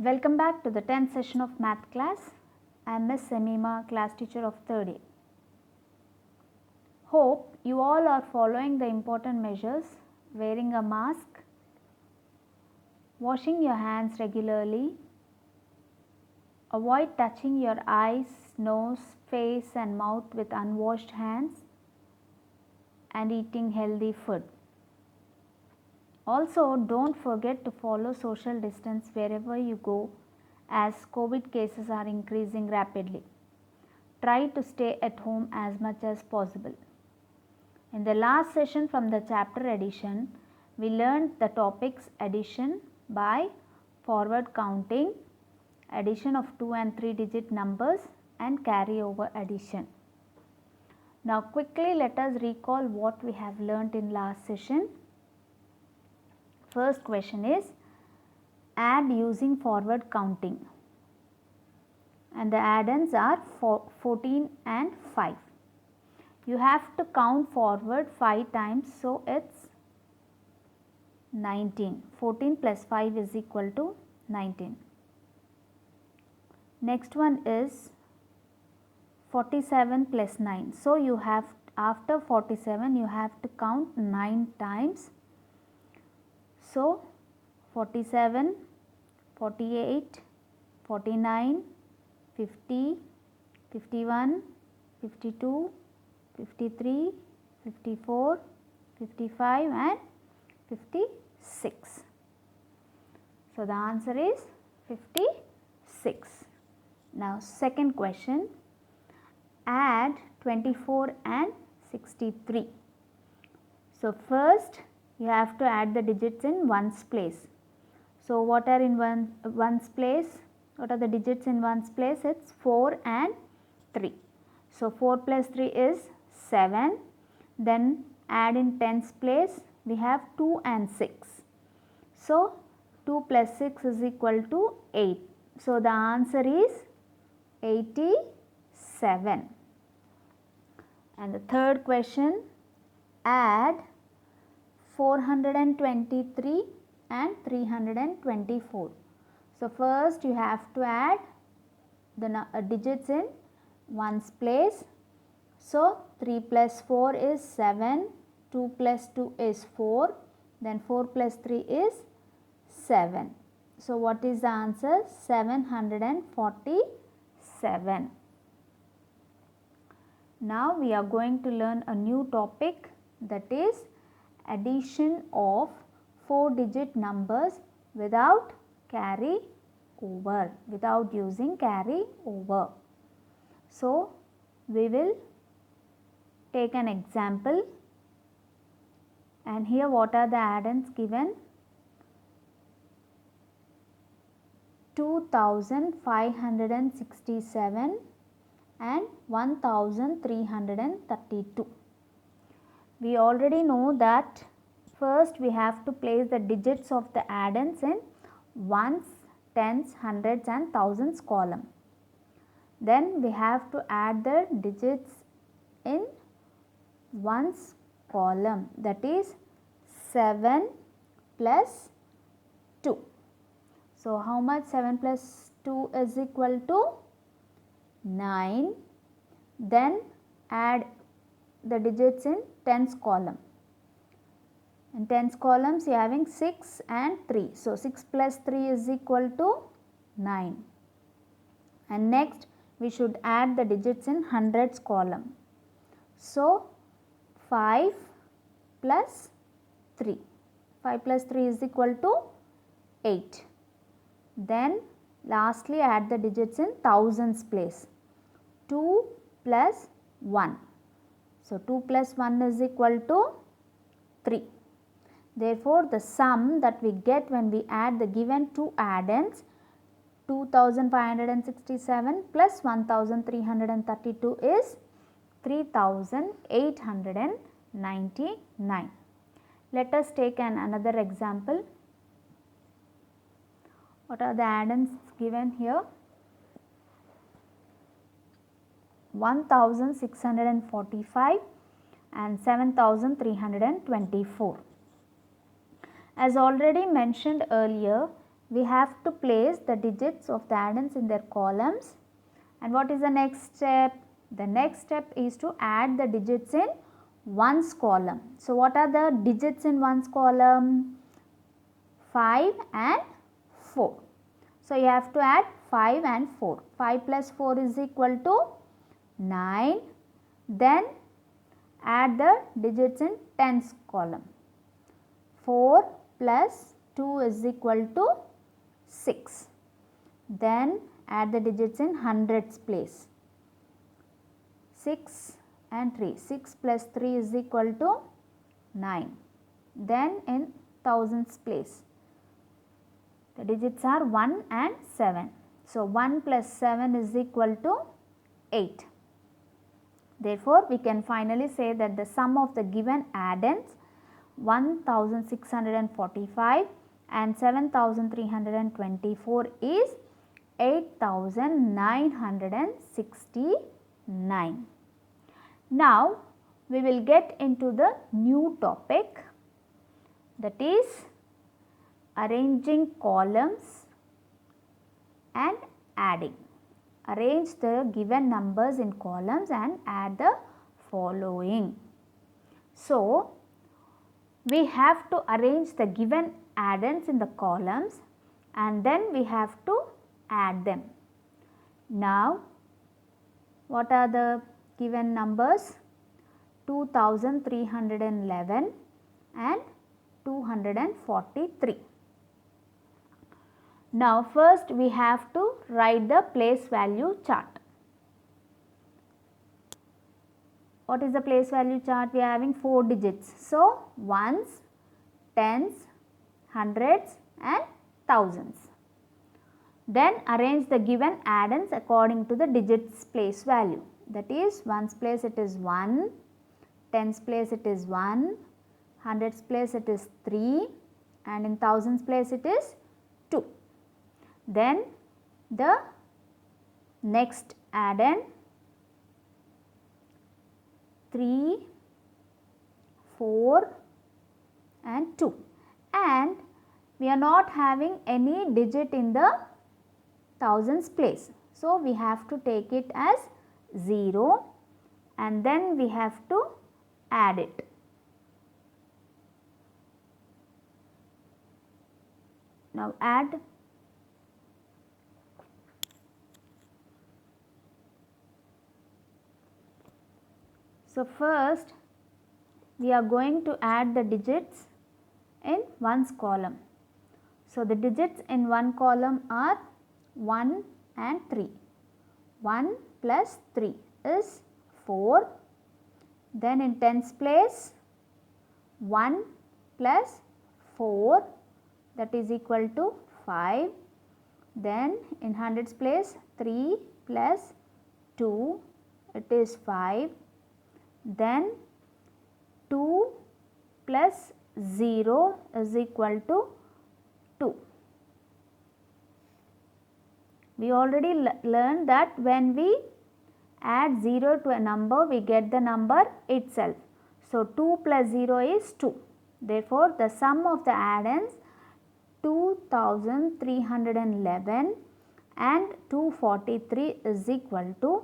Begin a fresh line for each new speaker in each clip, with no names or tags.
Welcome back to the 10th session of math class. I am Miss Semima, class teacher of 3rd A. Hope you all are following the important measures, wearing a mask, washing your hands regularly, avoid touching your eyes, nose, face and mouth with unwashed hands, and eating healthy food. Also, don't forget to follow social distance wherever you go, as COVID cases are increasing rapidly. Try to stay at home as much as possible. In the last session from the chapter addition, we learned the topics addition by forward counting, addition of 2 and 3 digit numbers and carryover addition. Now quickly let us recall what we have learnt in last session. First question is add using forward counting, and the add-ins are 14 and 5. You have to count forward 5 times, so it's 19. 14 plus 5 is equal to 19. Next one is 47 plus 9. So you have, after 47 you have to count 9 times. So 47, 48, 49, 50, 51, 52, 53, 54, 55 and 56. So the answer is 56. Now second question, add 24 and 63. So first you have to add the digits in ones place. So what are in ones place? What are the digits in ones place? It's 4 and 3. So 4 plus 3 is 7. Then add in tens place, we have 2 and 6. So 2 plus 6 is equal to 8. So the answer is 87. And the third question, add 423 and 324. So first you have to add the digits in ones place. So 3 plus 4 is 7, 2 plus 2 is 4, then 4 plus 3 is 7. So what is the answer? 747. Now we are going to learn a new topic, that is addition of 4-digit numbers without carry over, without using carry over. So we will take an example, and here what are the add-ins given? 2567 and 1332. We already know that first we have to place the digits of the add-ins in ones, tens, hundreds and thousands column. Then we have to add the digits in ones column, that is 7 plus 2. So how much? 7 plus 2 is equal to 9. Then add the digits in tens column. In tens columns you are having 6 and 3. So 6 plus 3 is equal to 9. And next we should add the digits in hundreds column. So 5 plus 3. 5 plus 3 is equal to 8. Then lastly add the digits in thousands place. 2 plus 1. So 2 plus 1 is equal to 3. Therefore, the sum that we get when we add the given two add-ins, 2567 plus 1332 is 3899. Let us take another example. What are the add-ins given here? 1645 and 7324. As already mentioned earlier, we have to place the digits of the addends in their columns. And what is the next step? The next step is to add the digits in ones column. So, what are the digits in ones column? 5 and 4. So, you have to add 5 and 4. 5 plus 4 is equal to 9. Then add the digits in tens column. 4 plus 2 is equal to 6. Then add the digits in hundreds place. 6 and 3. 6 plus 3 is equal to 9. Then in thousands place. The digits are 1 and 7. So, 1 plus 7 is equal to 8. Therefore, we can finally say that the sum of the given addends 1645 and 7324 is 8969. Now, we will get into the new topic, that is arranging columns and adding. Arrange the given numbers in columns and add the following. So, we have to arrange the given addends in the columns and then we have to add them. Now, what are the given numbers? 2311 and 243. Now, first we have to write the place value chart. What is the place value chart? We are having 4 digits. So, ones, tens, hundreds and thousands. Then arrange the given addends according to the digits place value. That is, ones place it is 1, tens place it is 1, hundreds place it is 3 and in thousands place it is 2. Then the next addend 3, 4 and 2, and we are not having any digit in the thousands place. So, we have to take it as 0 and then we have to add it. Now, add. So, first we are going to add the digits in ones column. So, the digits in one column are 1 and 3. 1 plus 3 is 4. Then in tens place 1 plus 4, that is equal to 5. Then in hundreds place 3 plus 2, it is 5. Then 2 plus 0 is equal to 2. We already learned that when we add 0 to a number, we get the number itself. So, 2 plus 0 is 2. Therefore, the sum of the addends 2311 and 243 is equal to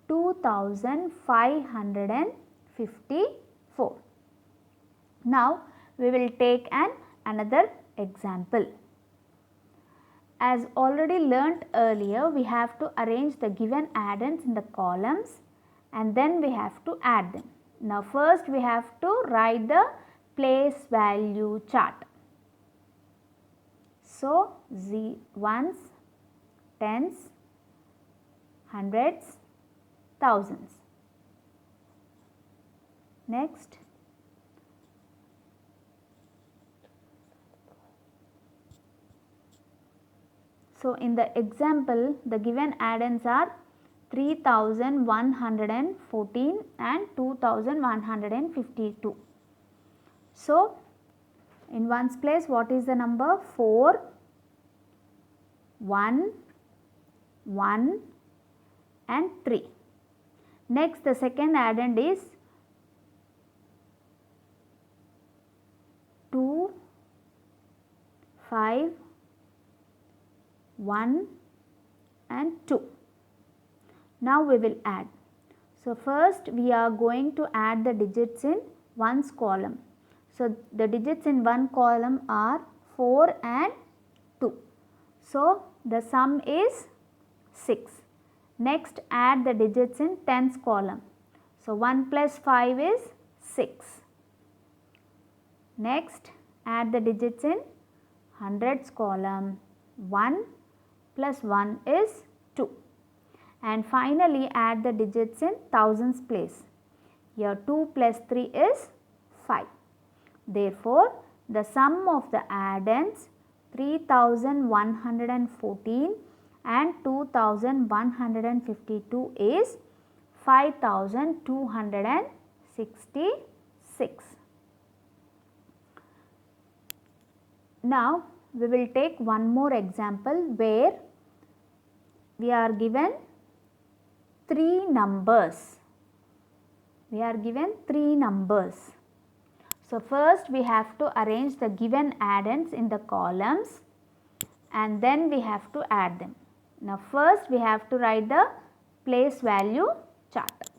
2554. Now, we will take another example. As already learnt earlier, we have to arrange the given addends in the columns and then we have to add them. Now, first we have to write the place value chart. So, ones, tens, hundreds, thousands. Next, so in the example, the given addends are 3114 and 2152. So, in ones place, what is the number? 4, 1, 1 and 3. Next, the second addend is 2, 5 1 and 2. Now we will add. So first we are going to add the digits in ones column. So the digits in one column are 4 and 2. So the sum is 6. Next add the digits in tens column. So 1 plus 5 is 6. Next add the digits in hundreds column. 1 plus 1 is 2. And finally add the digits in thousands place. Here 2 plus 3 is 5. Therefore, the sum of the addends 3114 and 2152 is 5266. Now, we will take one more example where we are given 3 numbers. We are given 3 numbers. So first we have to arrange the given addends in the columns and then we have to add them. Now first we have to write the place value chart.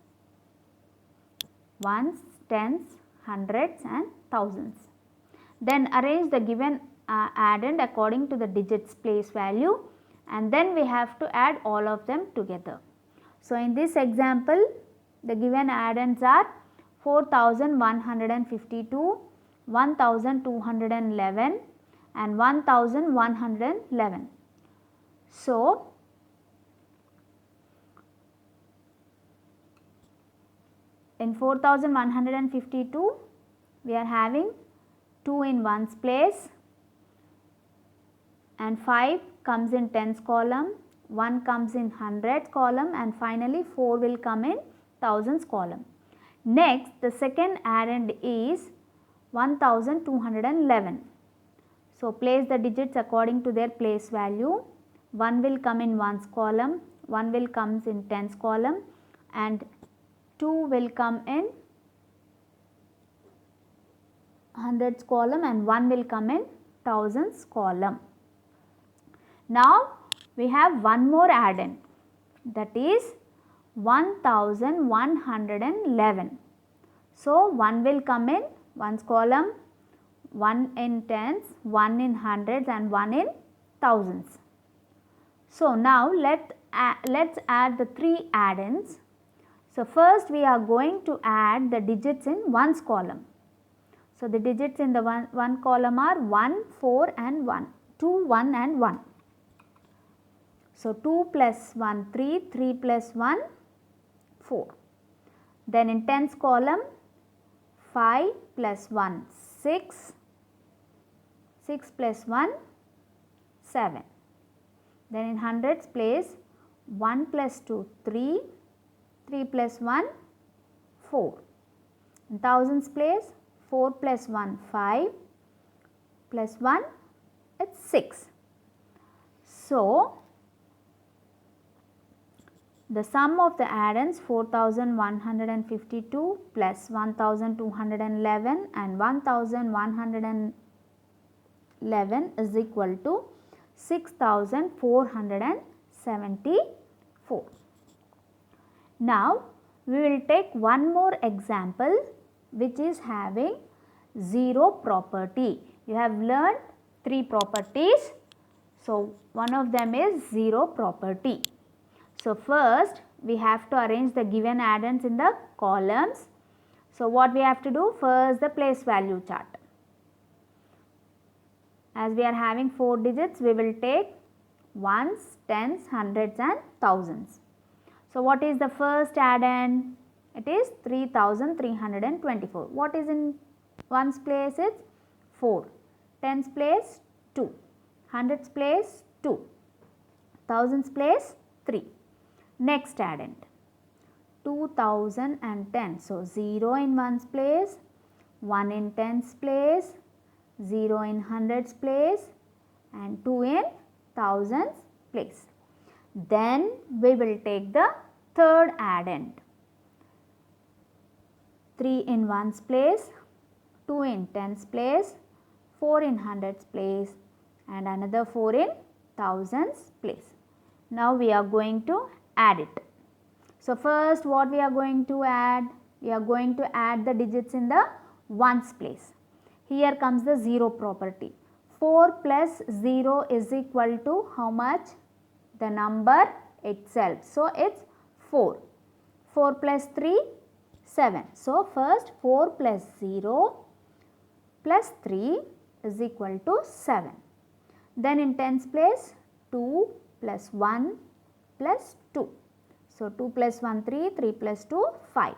Ones, tens, hundreds and thousands. Then arrange the given addend according to the digits place value and then we have to add all of them together. So in this example the given addends are 4152, 1211 and 1111. So in 4152 we are having 2 in ones place and 5 comes in tens column, 1 comes in hundreds column and finally 4 will come in thousands column. Next the second addend is 1211. So place the digits according to their place value. 1 will come in ones column, 1 will comes in tens column and 2 will come in hundreds column and 1 will come in thousands column. Now we have one more addend, that is 1111. So 1 will come in ones column, 1 in tens, 1 in hundreds and 1 in thousands. So now let's add the 3 addends. So first we are going to add the digits in ones column. So the digits in the one column are 1, 4 and 1, 2, 1 and 1. So 2 plus 1, 3, 3 plus 1, 4. Then in tens column 5 plus 1, 6, 6 plus 1, 7. Then in hundreds place 1 plus 2, 3, 3 plus 1, 4. In thousands place 4 plus 1, 5 plus 1, it's 6. So the sum of the addends 4152 plus 1211 and 1111 is equal to 6474. Now we will take one more example which is having 0 property. You have learned 3 properties. So one of them is 0 property. So first we have to arrange the given addends in the columns. So what we have to do? First the place value chart. As we are having 4 digits, we will take ones, tens, hundreds and thousands. So what is the first addend? It is 3324. What is in ones place? It's 4. Tens place 2. Hundreds place 2. Thousands place 3. Next addend 2010. So 0 in ones place, 1 in tens place, 0 in hundreds place and 2 in thousands place. Then we will take the third addend. 3 in ones place, 2 in tens place, 4 in hundreds place and another 4 in thousands place. Now we are going to add it. So first what we are going to add? We are going to add the digits in the ones place. Here comes the 0 property. 4 plus 0 is equal to how much? The number itself. So it's 4. 4 plus 3, 7. So first 4 plus 0 plus 3 is equal to 7. Then in tens place 2 plus 1 plus 2. So 2 plus 1 3, 3 plus 2 5.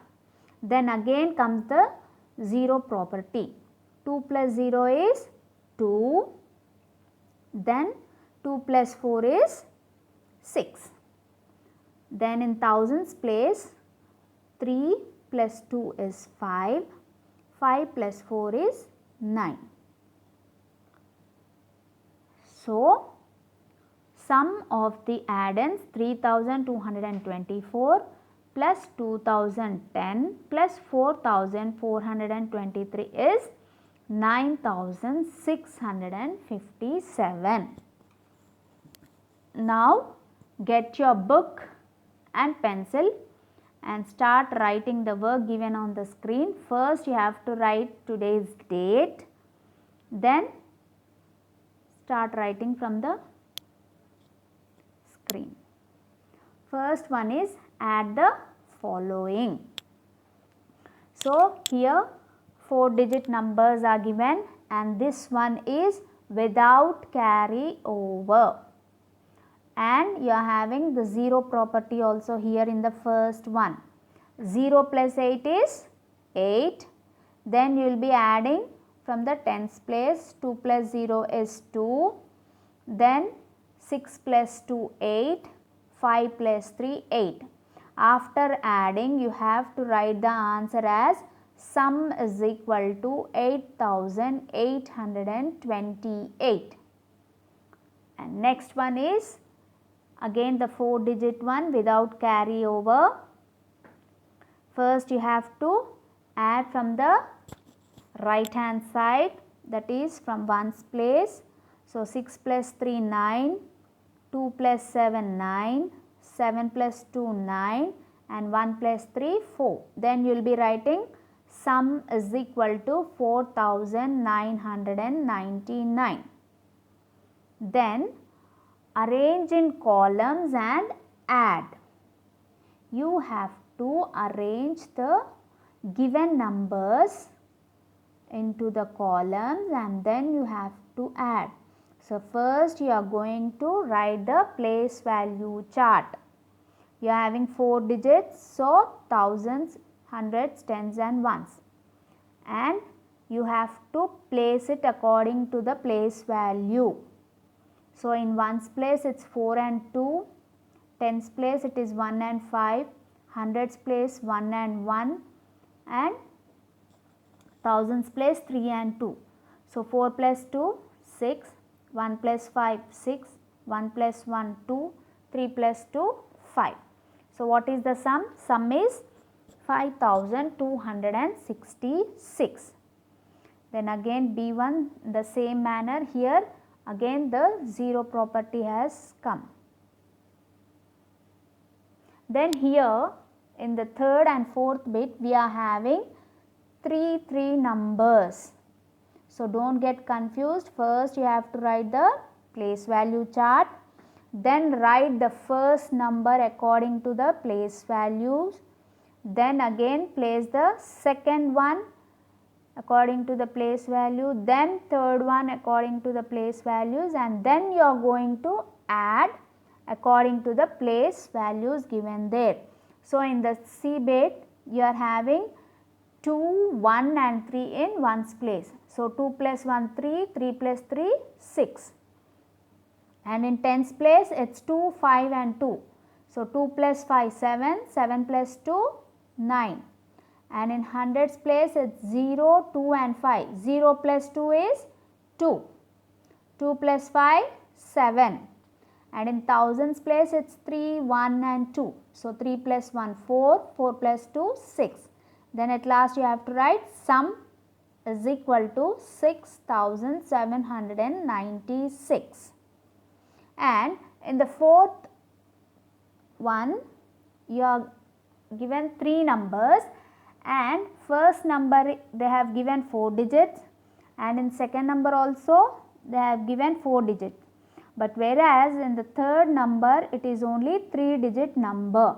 Then again comes the 0 property. 2 plus 0 is 2. Then 2 plus 4 is 6. Then in thousands place 3 plus 2 is 5. 5 plus 4 is 9. So sum of the addends 3224 plus 2010 plus 4423 is 9657. Now get your book and pencil and start writing the work given on the screen. First you have to write today's date, then start writing from the screen. First one is add the following. So here 4-digit numbers are given and this one is without carry over. And you are having the 0 property also here in the first one. 0 plus 8 is 8. Then you will be adding from the tens place. 2 plus 0 is 2. Then 6 plus 2 8. 5 plus 3 8. After adding you have to write the answer as sum is equal to 8828. And next one is again the 4-digit one without carry over. First you have to add from the right hand side, that is from ones place. So 6 plus 3 9, 2 plus 7 9, 7 plus 2 9 and 1 plus 3 4. Then you will be writing sum is equal to 4999. Then arrange in columns and add. You have to arrange the given numbers into the columns and then you have to add. So first you are going to write the place value chart. You are having 4 digits, so thousands, hundreds, tens and ones. And you have to place it according to the place value. So in ones place it's 4 and 2, tens place it is 1 and 5, hundreds place 1 and 1 and thousands place 3 and 2. So 4 plus 2 6, 1 plus 5 6, 1 plus 1 2, 3 plus 2 5. So what is the sum? Sum is 5266. Then again B1 the same manner, here again the 0 property has come. Then here in the third and fourth bit we are having 3 numbers. So don't get confused. First you have to write the place value chart, then write the first number according to the place values, then again place the second one according to the place value, then third one according to the place values, and then you are going to add according to the place values given there. So in the C bit you are having 2, 1 and 3 in ones place. So 2 plus 1 3, 3 plus 3 6. And in tens place it's 2, 5 and 2. So 2 plus 5 7, 7 plus 2 9. And in hundreds place it's 0, 2 and 5. 0 plus 2 is 2. 2 plus 5 7. And in thousands place it's 3, 1 and 2. So 3 plus 1 4, 4 plus 2 6. Then at last you have to write sum is equal to 6796. and in the fourth one you are given 3 numbers, and first number they have given 4 digits, and in second number also they have given 4 digits, but whereas in the third number it is only 3 digit number.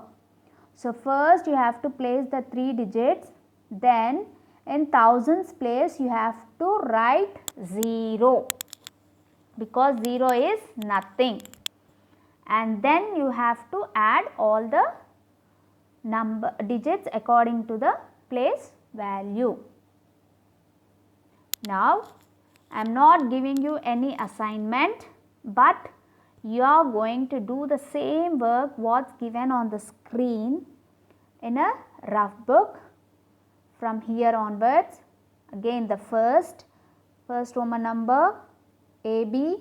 So first you have to place the 3 digits, then in thousands place you have to write 0 because 0 is nothing, and then you have to add all the number digits according to the place value. Now I am not giving you any assignment, but you are going to do the same work what's given on the screen in a rough book from here onwards. Again the first Roman number AB,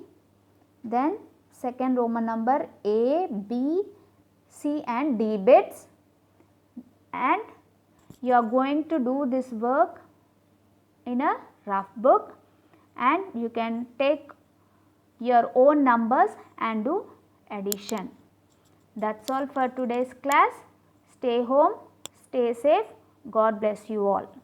then second Roman number A, B, C and D bits, and you are going to do this work in a rough book, and you can take your own numbers and do addition. That's all for today's class. Stay home, stay safe. God bless you all.